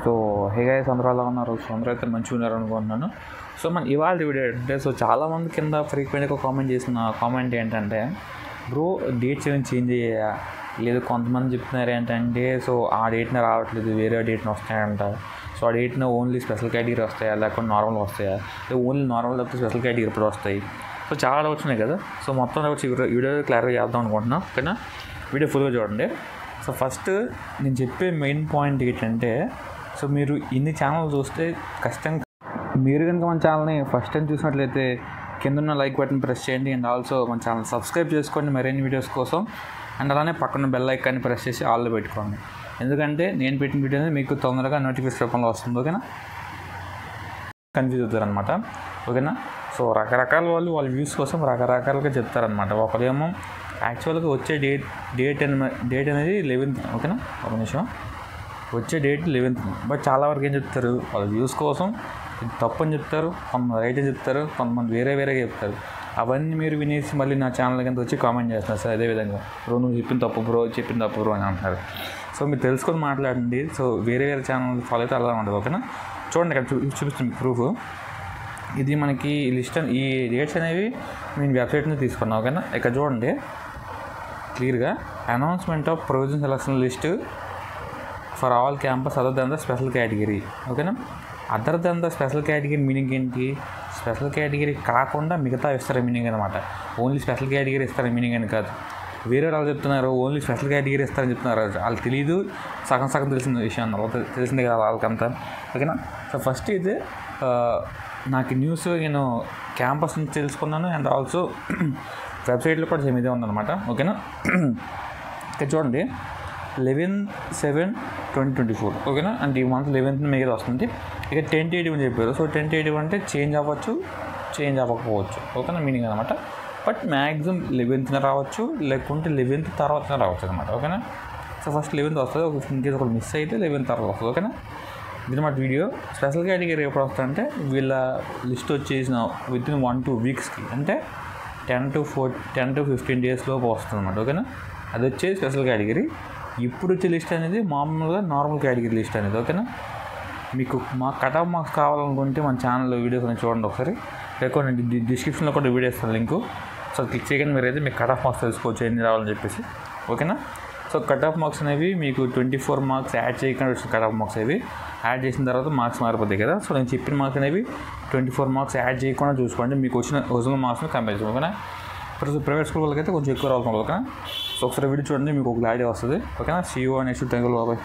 So hey guys, అందరూ ఎలా ఉన్నారు? సో అందరూ అయితే మంచిగా ఉన్నారు అనుకుంటున్నాను. సో మన ఇవాళ వీడియో ఏంటంటే, సో చాలామంది కింద ఫ్రీక్వెంట్గా కామెంట్ చేసిన కామెంట్ ఏంటంటే, బ్రో డేట్స్ ఏమైనా చేంజ్ అయ్యాయా? లేదు కొంతమంది చెప్తున్నారు ఏంటంటే, సో ఆ డేట్ని రావట్లేదు, వేరే డేట్ని వస్తాయంట. సో ఆ డేట్ని ఓన్లీ స్పెషల్ కేటగిరీ వస్తాయా, లేకపోతే నార్మల్గా వస్తాయా, లేదా ఓన్లీ నార్మల్ లేకపోతే స్పెషల్ కేటగిరీ ఇప్పుడు వస్తాయి? సో చాలా డౌట్స్ ఉన్నాయి కదా. సో మొత్తం డౌట్స్ వీడియో క్లారిఫై చేద్దాం అనుకుంటున్నాను. ఓకేనా, వీడియో ఫుల్గా చూడండి. సో ఫస్ట్ నేను చెప్పే మెయిన్ పాయింట్ ఏంటంటే, సో మీరు ఇన్ని ఛానల్ చూస్తే ఖచ్చితంగా మీరు కనుక మన ఛానల్ని ఫస్ట్ టైం చూసినట్లయితే కింద ఉన్న లైక్ బటన్ ప్రెస్ చేయండి. అండ్ ఆల్సో మన ఛానల్ సబ్స్క్రైబ్ చేసుకోండి మరిన్ని వీడియోస్ కోసం. అండ్ అలానే పక్కన బెల్ ఐకాన్ని ప్రెస్ చేసి ఆల్లో పెట్టుకోండి, ఎందుకంటే నేను పెట్టిన వీడియో అనేది మీకు తొందరగా నోటిఫికేషన్ రూపంలో వస్తుంది. ఓకేనా, కన్ఫ్యూజ్ అవుతారు అనమాట. ఓకేనా, సో రకరకాల వాళ్ళు వాళ్ళ వ్యూస్ కోసం రకరకాలుగా చెప్తారనమాట. ఒకరేమో యాక్చువల్గా వచ్చే డేట్ అనేది 11th. ఓకేనా, ఒక నిమిషం, వచ్చే డేట్ 11th. బట్ చాలా వరకు ఏం చెప్తారు, వాళ్ళ వ్యూస్ కోసం ఇది తప్పు అని చెప్తారు, కొంతమంది రైట్ అని చెప్తారు, కొంతమంది వేరేగా చెప్తారు. అవన్నీ మీరు వినేసి మళ్ళీ నా ఛానల్ కింద వచ్చి కామెంట్ చేస్తున్నారు సార్. అదేవిధంగా బ్రో నువ్వు చెప్పింది తప్పు బ్రో అని అంటున్నారు. సో మీరు తెలుసుకొని మాట్లాడండి. సో వేరే ఛానల్ ఫాలో అయితే అలా ఉండదు. ఓకేనా, చూడండి ఇక్కడ చూపిస్తుంది ప్రూఫ్. ఇది మనకి లిస్ట్ ఈ డేట్స్ అనేవి నేను వెబ్సైట్ నుంచి తీసుకున్నాను. ఓకేనా, ఇక్కడ చూడండి క్లియర్గా announcement of provision selection list for all campus other than the special category. ఓకేనా, other than the special category meaning ఏంటి? స్పెషల్ కేటగిరీ కాకుండా మిగతా ఇస్తారు మీనింగ్ అనమాట. ఓన్లీ స్పెషల్ కేటగిరీ ఇస్తారు మీనింగ్ అని కాదు. వేరే వాళ్ళు చెప్తున్నారు ఓన్లీ స్పెషల్ కేటగిరీ ఇస్తారని చెప్తున్నారు. వాళ్ళకి తెలియదు, సగం తెలిసిన విషయం తెలిసిందే కదా వాళ్ళకంతా. ఓకేనా, సో ఫస్ట్ ఇది నాకు న్యూస్ నేను క్యాంపస్ నుంచి తెలుసుకున్నాను. అండ్ ఆల్సో వెబ్సైట్లో కూడా సేమ్ ఇదే ఉందన్నమాట. ఓకేనా, ఇక్కడ చూడండి 11/7/2024. ఓకేనా, అంటే ఈ మంత్ 11th మిగతా వస్తుంది. ఇక టెంటేటివ్ అని చెప్పారు. సో టెంటేటివ్ అంటే చేంజ్ అవ్వచ్చు, చేంజ్ అవ్వకపోవచ్చు. ఓకేనా, మీనింగ్ అనమాట. బట్ మ్యాక్సిమం 11th రావచ్చు, లేకుంటే 11th తర్వాత రావచ్చు అనమాట. ఓకేనా, సో ఫస్ట్ 11th వస్తుంది. ఇన్కేస్ ఒకటి మిస్ అయితే 11th తర్వాత వస్తుంది. ఓకేనా, ఇది మాట వీడియో. స్పెషల్ కేటగిరీ ఎప్పుడు వస్తుందంటే వీళ్ళ లిస్ట్ వచ్చేసిన వితిన్ 1-2 వీక్స్కి, అంటే 10 to 15 days లోపు వస్తుంది అనమాట. ఓకేనా, అది వచ్చేది స్పెషల్ కేటగిరీ. ఇప్పుడు వచ్చే లిస్ట్ అనేది మామూలుగా నార్మల్ కేటగిరీ లిస్ట్ అనేది. ఓకేనా, మీకు మా కట్ ఆఫ్ మార్క్స్ కావాలనుకుంటే మన ఛానల్లో వీడియోస్ అనేది చూడండి ఒకసారి. లేకపోతే నేను డిస్క్రిప్షన్లో కూడా వీడియో ఇస్తాను లింకు. సో క్లిక్ చేయగానే మీరు అయితే మీకు కట్ ఆఫ్ మార్క్స్ తెలుసుకోవచ్చు ఎన్ని రావాలని చెప్పేసి. ఓకేనా, సో కట్ ఆఫ్ మార్క్స్ అనేవి మీకు 24 మార్క్స్ యాడ్ చేయకుండా వచ్చిన కట్ ఆఫ్ మార్క్స్ అవి యాడ్ చేసిన తర్వాత మార్క్స్ మారిపోతాయి కదా. సో నేను చెప్పిన మార్క్స్ అనేవి 24 మార్క్స్ యాడ్ చేయకుండా చూసుకోండి, మీకు వచ్చిన ఒరిజినల్ మార్క్స్ని కంపేర్ చేయండి. ఓకేనా, ప్రైవేట్ స్కూల్ వాళ్ళకైతే కొంచెం ఎక్కువ రావాలి. ఓకేనా, సో ఒకసారి వీడియో చూడండి, మీకు ఒక ఐడియా వస్తుంది. ఓకేనా, CEO అనేసి థ్యాంక్ యూ బాబాయ్.